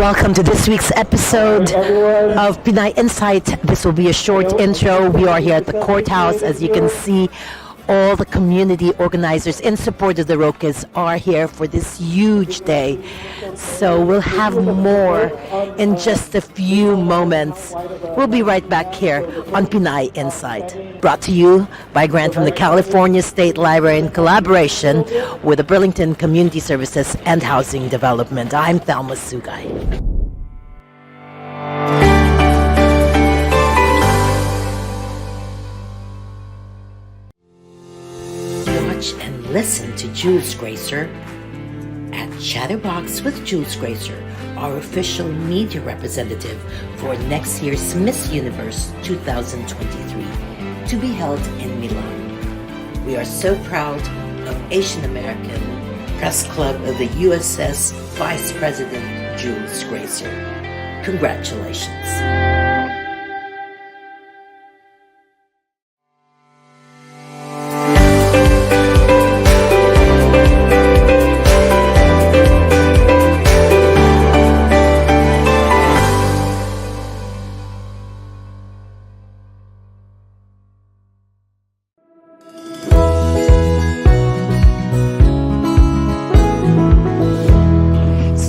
welcome to this week's episode of Pinay Insight. This will be a short intro. We are here at the courthouse. As you can see, all the community organizers in support of the Roques are here for this huge day. So we'll have more in just a few moments. We'll be right back here on Pinay Insight. Brought to you by a grant from the California State Library in collaboration with the Burlington Community Services and Housing Development. I'm Thelma Sugay. And listen to Jules Gracer at Chatterbox with Jules Gracer, our official media representative for next year's Miss Universe 2023, to be held in Milan. We are so proud of Asian American Press Club of the USS Vice President Jules Gracer. Congratulations.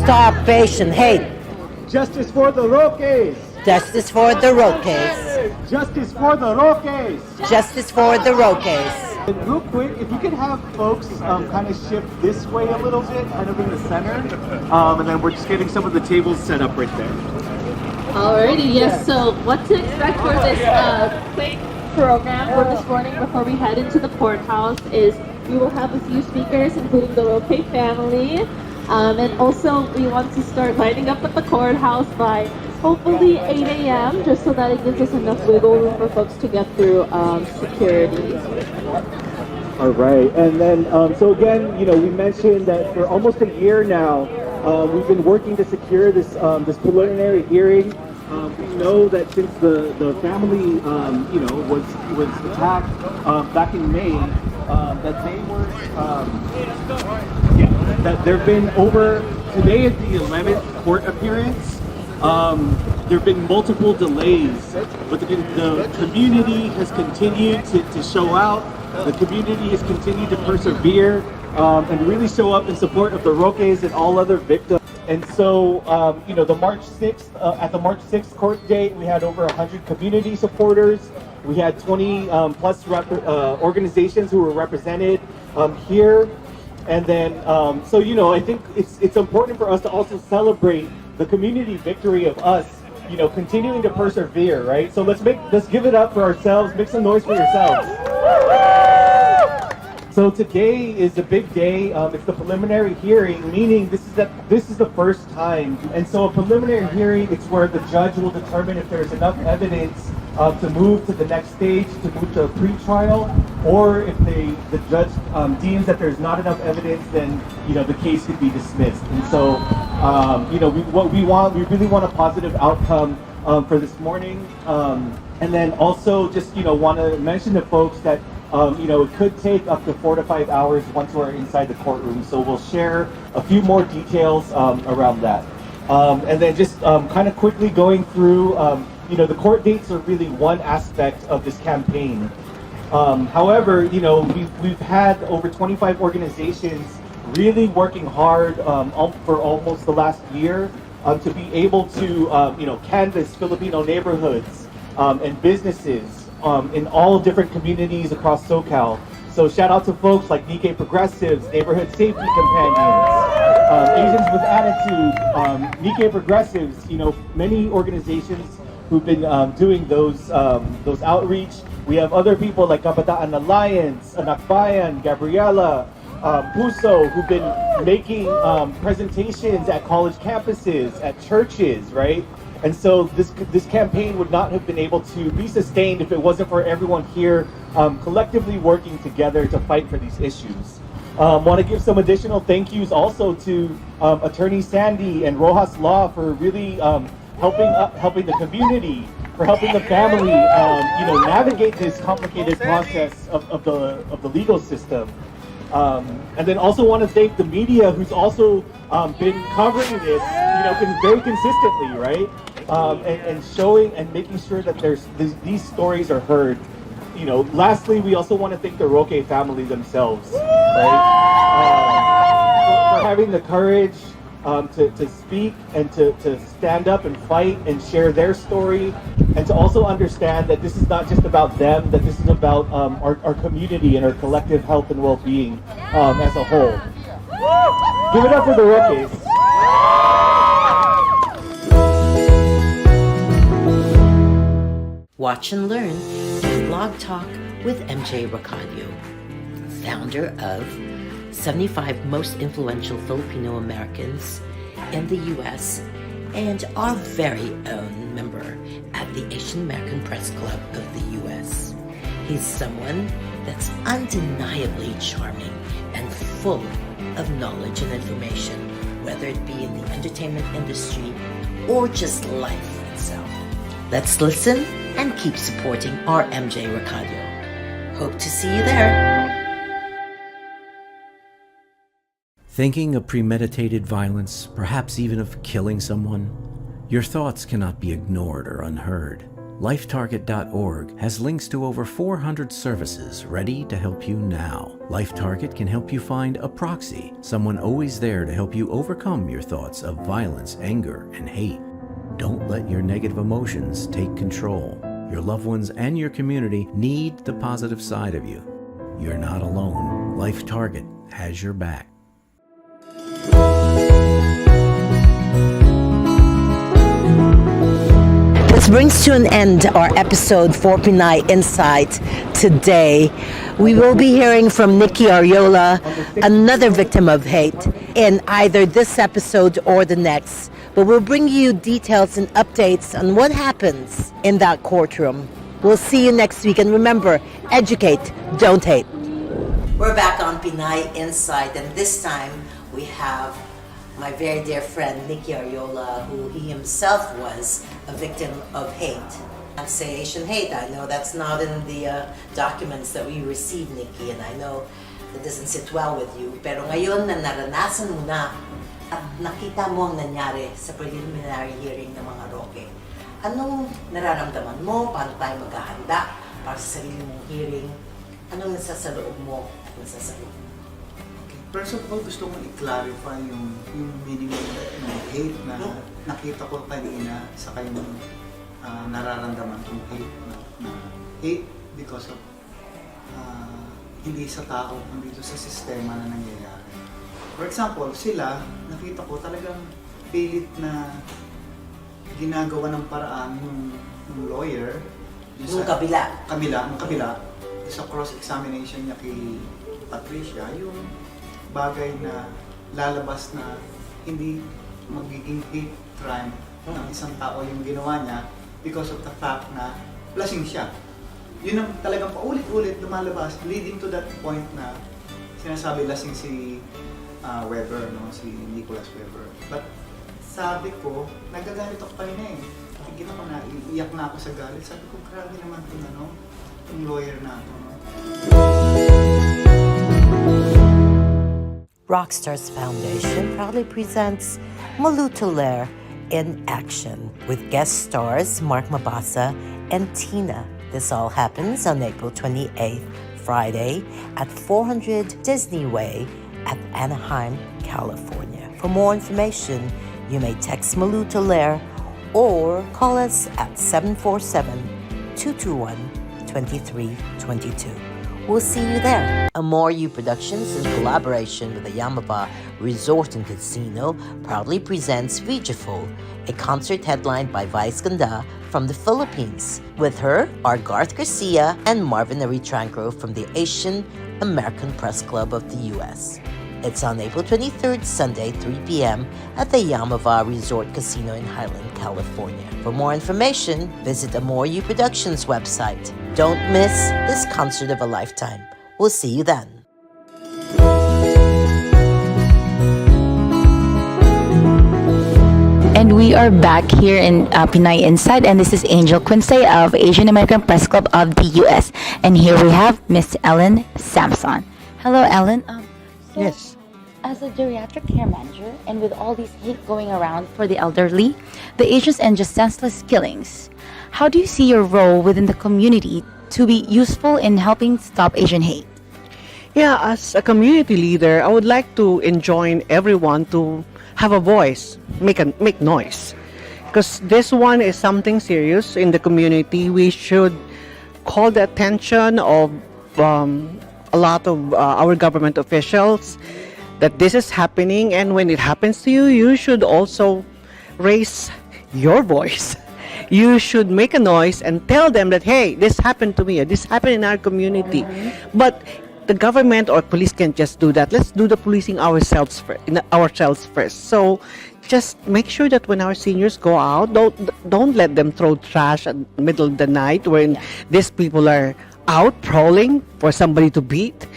Starvation, hate. Justice for the Roques! Justice for the Roques. Justice for the Roques! Justice for the Roques. And real quick, if you could have folks kind of shift this way a little bit, kind of in the center, and then we're just getting some of the tables set up right there. Alrighty, yes, so what to expect for this quick program for this morning before we head into the courthouse is we will have a few speakers, including the Roque family. And also, we want to start lining up at the courthouse by hopefully 8 a.m. just so that it gives us enough wiggle room for folks to get through security. All right, and then so again, we mentioned that for almost a year now, we've been working to secure this this preliminary hearing. We know that since the family, was attacked back in May, that they were, that there have been today is the 11th court appearance. There have been multiple delays, but the community has continued to show out. The community has continued to persevere and really show up in support of the Roques and all other victims. And so, the March 6th, at the March 6th court date, we had over 100 community supporters. We had 20 plus organizations who were represented here. And then, I think it's important for us to also celebrate the community victory of us, continuing to persevere, right? So let's give it up for ourselves. Make some noise for yourselves. So today is a big day. It's the preliminary hearing, meaning this is the first time. And so a preliminary hearing, it's where the judge will determine if there's enough evidence to move to the next stage, to move to a pretrial, or if the judge deems that there's not enough evidence, then the case could be dismissed. And so we really want a positive outcome for this morning. And then also just want to mention to folks that it could take up to 4 to 5 hours once we're inside the courtroom. So we'll share a few more details around that. And then just kind of quickly going through, the court dates are really one aspect of this campaign. However, we've had over 25 organizations really working hard for almost the last year to be able to, canvass Filipino neighborhoods and businesses in all different communities across SoCal. So shout out to folks like Nikki Progressives, Neighborhood Safety Companions, Asians with Attitude, Nikki Progressives, many organizations who've been doing those outreach. We have other people like Kabataan Alliance, Anak Bayan, Gabriela, Puso, who've been making presentations at college campuses, at churches, right? And so this campaign would not have been able to be sustained if it wasn't for everyone here collectively working together to fight for these issues. Want to give some additional thank yous also to Attorney Sandy and Rojas Law for really helping the community, for helping the family, navigate this complicated process of the legal system. And then also want to thank the media who's also been covering this, very consistently, right? And showing and making sure that these stories are heard. Lastly, we also want to thank the Roque family themselves, right? For having the courage to speak and to stand up and fight and share their story, and to also understand that this is not just about them, that this is about our community and our collective health and well-being as a whole. Give it up for the Roques. Watch and learn Blog Talk with MJ Rocadio, founder of 75 Most Influential Filipino-Americans in the U.S. and our very own member at the Asian American Press Club of the U.S. He's someone that's undeniably charming and full of knowledge and information, whether it be in the entertainment industry or just life itself. Let's listen and keep supporting our MJ Rocadio. Hope to see you there. Thinking of premeditated violence, perhaps even of killing someone? Your thoughts cannot be ignored or unheard. LifeTarget.org has links to over 400 services ready to help you now. LifeTarget can help you find a proxy, someone always there to help you overcome your thoughts of violence, anger, and hate. Don't let your negative emotions take control. Your loved ones and your community need the positive side of you. You're not alone. LifeTarget has your back. This brings to an end our episode for Pinay Insight today. We will be hearing from Nikki Arriola, another victim of hate, in either this episode or the next. But we'll bring you details and updates on what happens in that courtroom. We'll see you next week. And remember, educate, don't hate. We're back on Pinay Insight, and this time we have my very dear friend Nikki Arriola, who he himself was a victim of hate. And say Asian hate, I know that's not in the documents that we received, Nikki, and I know that doesn't sit well with you. Pero ngayon na naranasan mo na at nakita mo ang nangyari sa preliminary hearing ng mga Roque, anong nararamdaman mo? Paano tayo maghahanda para sa sarili mong hearing? Anong nasa sa loob mo? First of all, gusto kong i-clarify yung meaning ng hate na nakita ko kanina sa kayong nararamdaman kong hate na hate because of hindi sa tao, kundi sa sistema na nangyayari. For example, sila, nakita ko talagang pilit na ginagawa ng paraan ng lawyer Yung kabila. Sa cross-examination niya kay Patricia, yung bagay na lalabas na hindi magiging hate crime ng isang tao yung ginawa niya because of the fact na lasing siya. Yun ang talagang paulit-ulit lumalabas, leading to that point na sinasabi lasing si Weber, no? Si Nicholas Weber. But sabi ko, nagagalit ako kanina eh. Nakikita ko na, iiyak na ako sa galit. Sabi ko, grabe naman itong lawyer na ito. No? Rockstars Foundation proudly presents Malutulair in Action with guest stars Mark Mabasa and Tina. This all happens on April 28th, Friday at 400 Disney Way at Anaheim, California. For more information, you may text Malutulair or call us at 747-221-2322. We'll see you there. Amore You Productions, in collaboration with the Yamava Resort and Casino, proudly presents Vigiful, a concert headlined by Vice Ganda from the Philippines. With her are Garth Garcia and Marvin Aritrancro from the Asian American Press Club of the U.S. It's on April 23rd, Sunday, 3 p.m. at the Yamava Resort Casino in Highland, California. For more information, visit Amore You Productions website. Don't miss this concert of a lifetime. We'll see you then. And we are back here in Pinay Insight, and this is Angel Quince of Asian American Press Club of the U.S. And here we have Miss Ellen Samson. Hello, Ellen. So Yes. As a geriatric care manager, and with all these hate going around for the elderly, the ages, and just senseless killings, how do you see your role within the community to be useful in helping stop Asian hate? Yeah, as a community leader, I would like to enjoin everyone to have a voice, make noise, because this one is something serious in the community. We should call the attention of a lot of our government officials that this is happening, and when it happens to you, you should also raise your voice. You should make a noise and tell them that, hey, this happened to me, or this happened in our community. But the government or police can't just do that. Let's do the policing ourselves first. So just make sure that when our seniors go out, don't let them throw trash at the middle of the night when these people are out prowling for somebody to beat.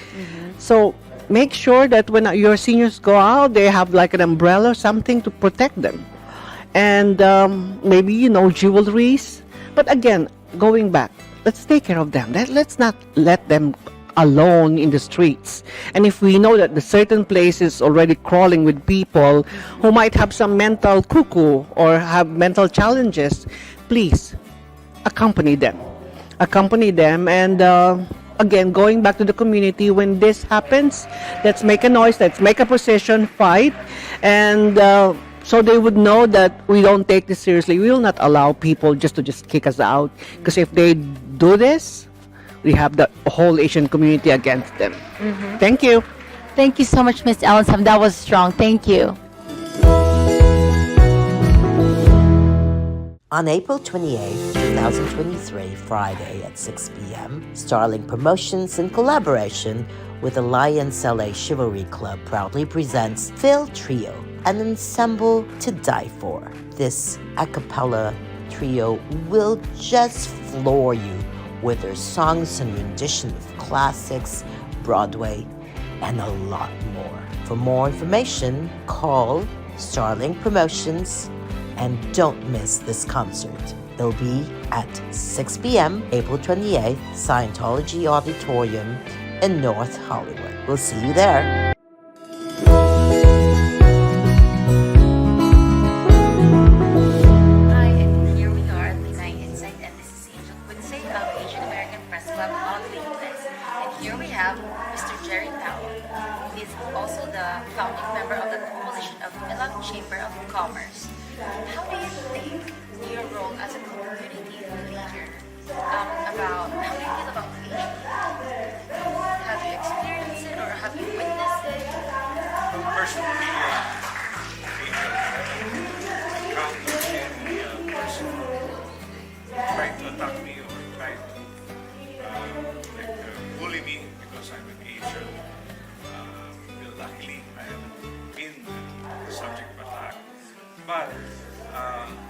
So make sure that when your seniors go out, they have like an umbrella or something to protect them. And maybe, jewelries. But again, going back, let's take care of them. Let's not let them alone in the streets. And if we know that the certain place is already crawling with people who might have some mental cuckoo or have mental challenges, please accompany them. And again, going back to the community, when this happens, let's make a noise, let's make a procession, fight, and so they would know that we don't take this seriously. We will not allow people just kick us out, because if they do this, we have the whole Asian community against them. Thank you. Thank you so much, Ms. Ellen. That was strong. Thank you. On April 28, 2023, Friday at 6 p.m., Starling Promotions, in collaboration with Alliance LA Chivalry Club, proudly presents Phil Trio, an ensemble to die for. This a cappella trio will just floor you with their songs and rendition of classics, Broadway, and a lot more. For more information, call Starling Promotions, and don't miss this concert. It'll be at 6 p.m., April 28th, Scientology Auditorium in North Hollywood. We'll see you there. Hi, and here we are at Pinay Insight, and this is Angel Quincy of Asian American Press Club on LinkedIn. And here we have Mr. Jerry Powell. He is also the founding member of the Coalition of Philippine Chamber of Commerce. How do you think your role as a community leader about how do you feel about Asian? Have you experienced it or have you witnessed it? Personally, any person tried to attack me or tried to bully me because I'm an Asian. Luckily, I haven't been the subject of attack. But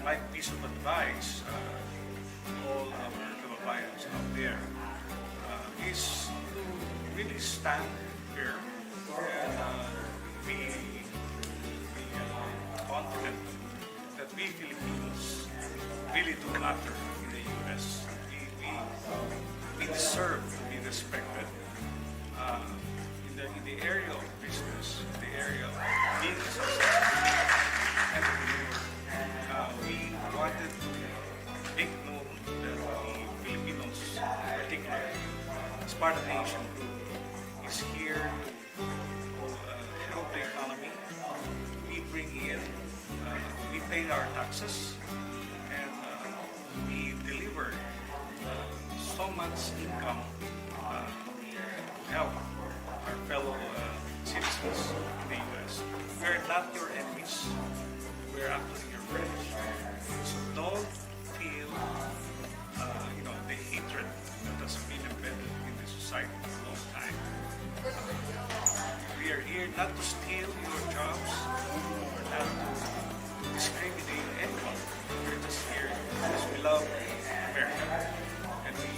my piece of advice to all our kababayans out there is to really stand firm and be confident that we Filipinos really do matter in the U.S. We deserve to be respected in the area of business, in the area of being successful. And we wanted to make known that the Filipinos, particularly as part of the Asian group, is here to help the economy. We bring in, we pay our taxes, and we deliver so much income to help our fellow citizens in the U.S. We're not your enemies. We're actually your friends. So don't feel, the hatred that has been embedded in the society for a long time. We are here not to steal your jobs or not to discriminate anyone. We're just here because we love America, and we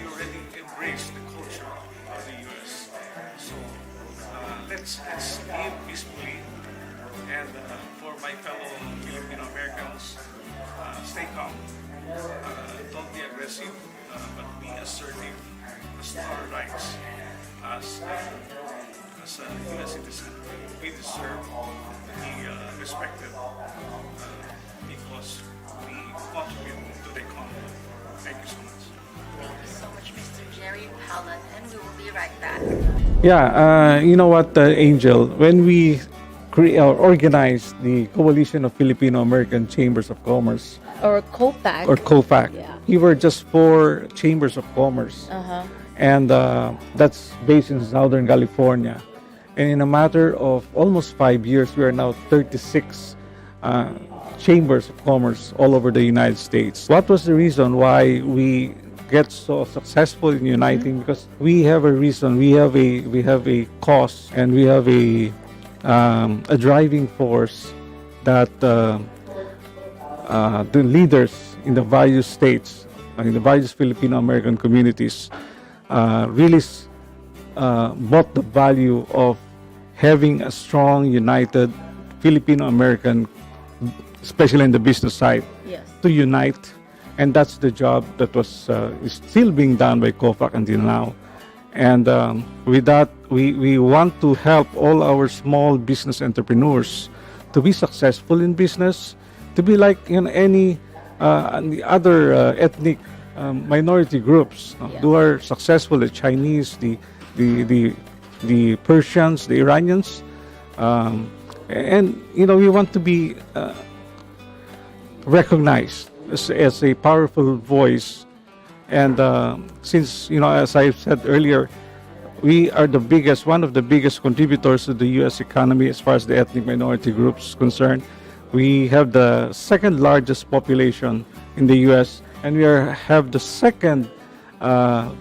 already embrace the culture of the U.S. So let's live peacefully. And for my fellow Filipino-Americans, stay calm. Don't be aggressive, but be assertive as to our rights. us as a U.S. citizen, we deserve the respected because we contribute to the economy. Thank you so much. Thank you so much, Mr. Jerry Pallan, and we will be right back. Yeah, you know what, Angel, when we organized the Coalition of Filipino-American Chambers of Commerce, Or COFACC. or COFACC, Yeah. we were just 4 chambers of commerce. And that's based in Southern California. And in a matter of almost 5 years, we are now 36 chambers of commerce all over the United States. What was the reason why we get so successful in uniting? Because we have a reason, we have a cause, and we have a driving force that the leaders in the various states, in the various Filipino-American communities, really bought the value of having a strong, united Filipino-American, especially in the business side, Yes. to unite. And that's the job that is still being done by COFACC until now. And with that, we want to help all our small business entrepreneurs to be successful in business, to be like any the other ethnic minority groups who are successful, the Chinese, the Persians, the Iranians. And we want to be recognized as a powerful voice. And since, as I said earlier, we are one of the biggest contributors to the U.S. economy as far as the ethnic minority groups concerned. We have the second largest population in the U.S., and we have the second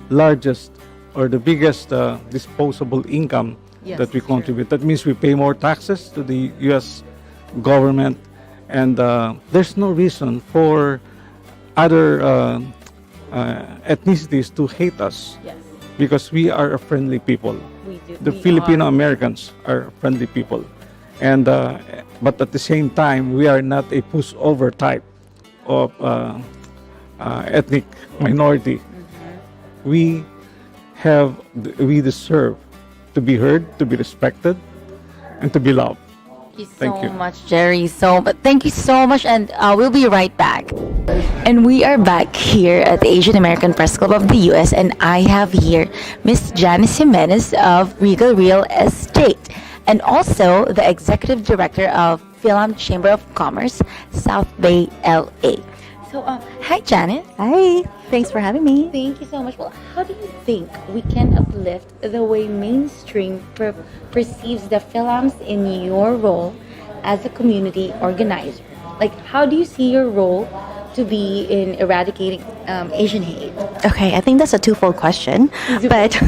largest or the biggest disposable income that we contribute. That means we pay more taxes to the U.S. government, and there's no reason for other ethnicities to hate us. Yes. Because we are a friendly people. We do. The Filipino-Americans are friendly people. And but at the same time, we are not a pushover type of ethnic minority. We deserve to be heard, to be respected, and to be loved. Thank you so much, Jerry. Thank you so much, and we'll be right back. And we are back here at the Asian American Press Club of the U.S., and I have here Miss Janice Jimenez of Regal Real Estate, and also the Executive Director of Philam Chamber of Commerce, South Bay, LA. So, hi, Janice. Hi, thanks for having me. Thank you so much. Well, how do you think we can uplift the way mainstream perceives the Philams in your role as a community organizer? Like, how do you see your role to be in eradicating Asian hate? Okay, I think that's a twofold question, but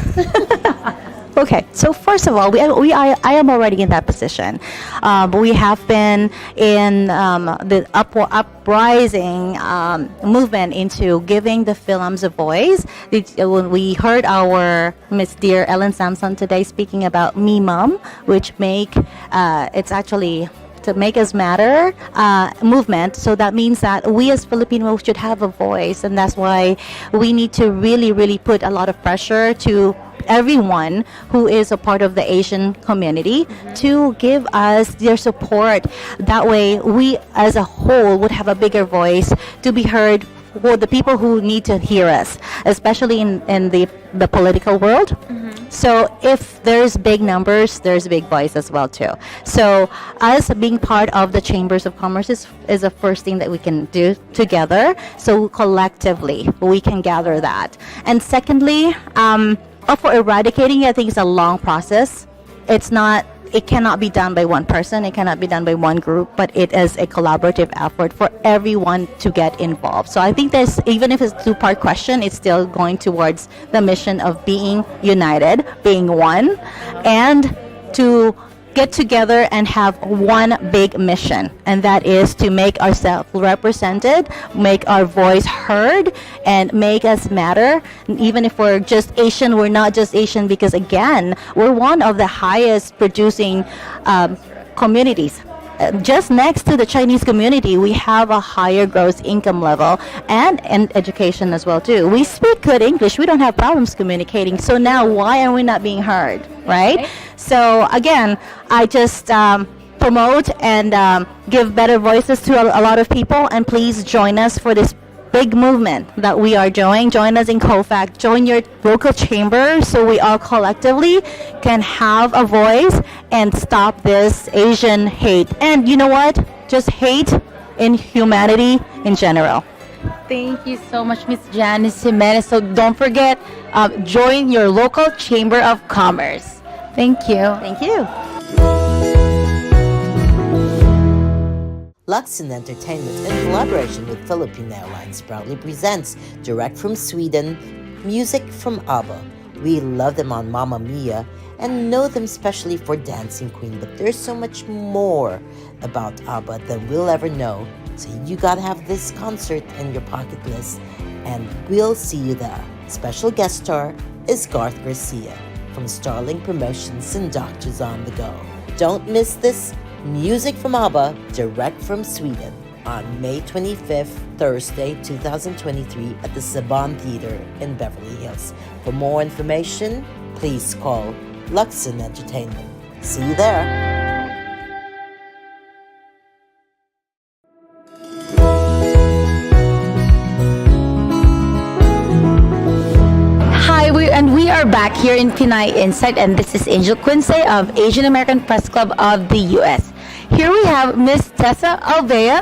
okay. So first of all, I am already in that position. We have been in the uprising movement into giving the Philams a voice. When we heard our Miss Dear Ellen Sampson today speaking about Me Mom, which it's actually to Make Us Matter movement. So that means that we as Filipinos should have a voice, and that's why we need to really, really put a lot of pressure to everyone who is a part of the Asian community to give us their support. That way, we as a whole would have a bigger voice to be heard for the people who need to hear us, especially in the political world. So if there's big numbers, there's big voice as well too. So us being part of the Chambers of Commerce is the first thing that we can do together. So collectively, we can gather that. And secondly, for eradicating, I think it's a long process. It cannot be done by one person, it cannot be done by one group, but it is a collaborative effort for everyone to get involved. So I think even if it's a two-part question, it's still going towards the mission of being united, being one, and to get together and have one big mission, and that is to make ourselves represented, make our voice heard, and make us matter. And even if we're just Asian, we're not just Asian, because again, we're one of the highest producing communities just next to the Chinese community, we have a higher gross income level and education as well too. We speak good English. We don't have problems communicating. So now why are we not being heard, right? So again, I just promote and give better voices to a lot of people, and please join us for this big movement that we are doing. Join us in COFACC. Join your local chamber so we all collectively can have a voice and stop this Asian hate. And you know what? Just hate in humanity in general. Thank you so much, Miss Janice Jimenez. So don't forget, join your local Chamber of Commerce. Thank you. Thank you. Luxon Entertainment, in collaboration with Philippine Airlines, proudly presents, direct from Sweden, music from ABBA. We love them on Mamma Mia and know them especially for Dancing Queen, but there's so much more about ABBA than we'll ever know. So you gotta have this concert in your pocket list, and we'll see you there. Special guest star is Garth Garcia from Starling Promotions and Doctors on the Go. Don't miss this music from ABBA, direct from Sweden, on May 25th, Thursday, 2023 at the Saban Theater in Beverly Hills. For more information, please call Luxon Entertainment. See you there. We are back here in Pinay Insight, and this is Angel Quince of Asian American Press Club of the U.S. Here we have Miss Tessa Albea,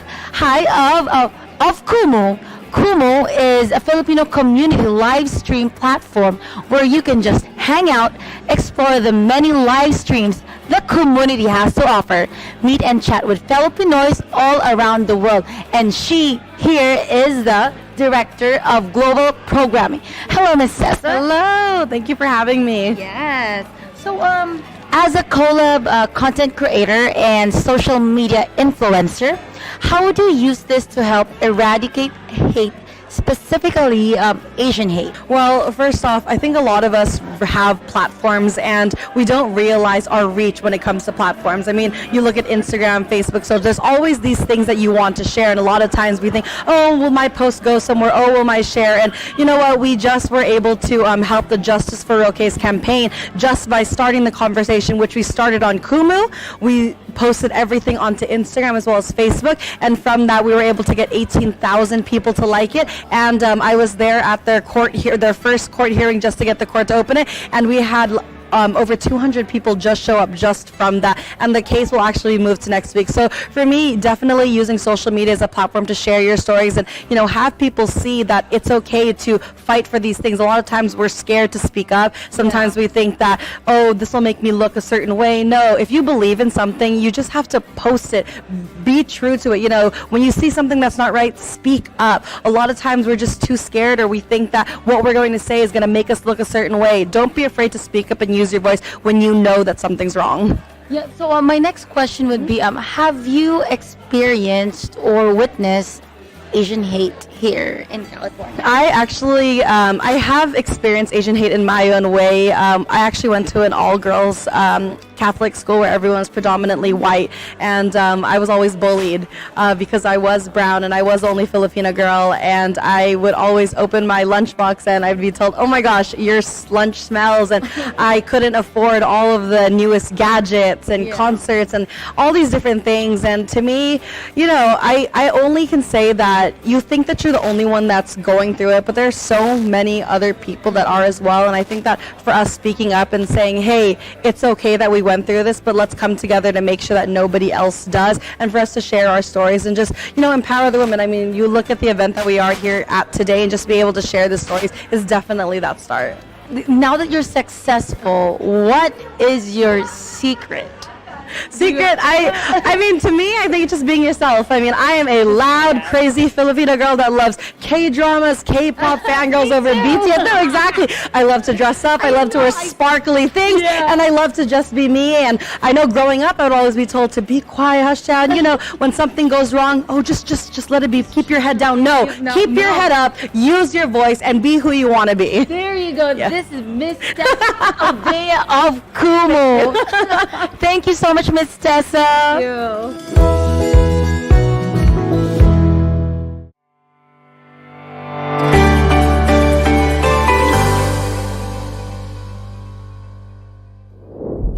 of KUMU. KUMU is a Filipino community live stream platform where you can just hang out, explore the many live streams the community has to offer, meet and chat with fellow Pinoys all around the world. And she here is the Director of Global Programming. Hello, Miss Tessa. Hello. Thank you for having me. Yes. So, as a collab content creator and social media influencer, how would you use this to help eradicate hate, specifically Asian hate? Well, first off, I think a lot of us have platforms and we don't realize our reach when it comes to platforms. I mean, you look at Instagram, Facebook, so there's always these things that you want to share, and a lot of times we think, oh, will my post go somewhere? Oh, will my share? And you know what? We just were able to help the Justice for Roque's campaign just by starting the conversation, which we started on KUMU. We posted everything onto Instagram as well as Facebook, and from that we were able to get 18,000 people to like it. And I was there at their first court hearing just to get the court to open it, and we had over 200 people just show up just from that, and the case will actually move to next week. So for me, definitely using social media as a platform to share your stories and have people see that it's okay to fight for these things. A lot of times we're scared to speak up. Sometimes we think that, oh, this will make me look a certain way. No, if you believe in something, you just have to post it, be true to it. When you see something that's not right, speak up. A lot of times we're just too scared, or we think that what we're going to say is going to make us look a certain way. Don't be afraid to speak up and use your voice when you know that something's wrong. Yeah, so my next question would be, have you experienced or witnessed Asian hate here in California? I actually, I have experienced Asian hate in my own way. I actually went to an all-girls Catholic school where everyone was predominantly white, and I was always bullied because I was brown and I was the only Filipino girl, and I would always open my lunchbox and I'd be told, oh my gosh, your lunch smells, and I couldn't afford all of the newest gadgets and concerts and all these different things. And to me, I only can say that you think that you're the only one that's going through it, but there's so many other people that are as well. And I think that for us speaking up and saying, hey, it's okay that we went through this, but let's come together to make sure that nobody else does, and for us to share our stories and just empower the women. I mean, you look at the event that we are here at today, and just be able to share the stories is definitely that start. Now that you're successful, what is your secret? I mean, to me, I think it's just being yourself. I mean, I am a loud, crazy Filipino girl that loves K-dramas, K-pop, fangirls over BTS. No, exactly. I love to dress up. I love to wear sparkly things, and I love to just be me. And I know growing up, I would always be told to be quiet, hush down. When something goes wrong, oh, just let it be. Keep your head down. No, keep your head up, use your voice, and be who you want to be. There you go. Yeah. This is Miss Tessa Albea Of KUMU. Thank you so much, Miss Tessa. Thank you.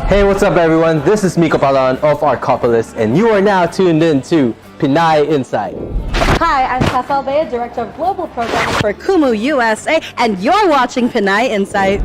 Hey, what's up everyone? This is Miko Palan of Arcopolis and you are now tuned in to Pinay Insight. Hi, I'm Tessa Albea, Director of Global Programming for KUMU USA, and you're watching Pinay Insight.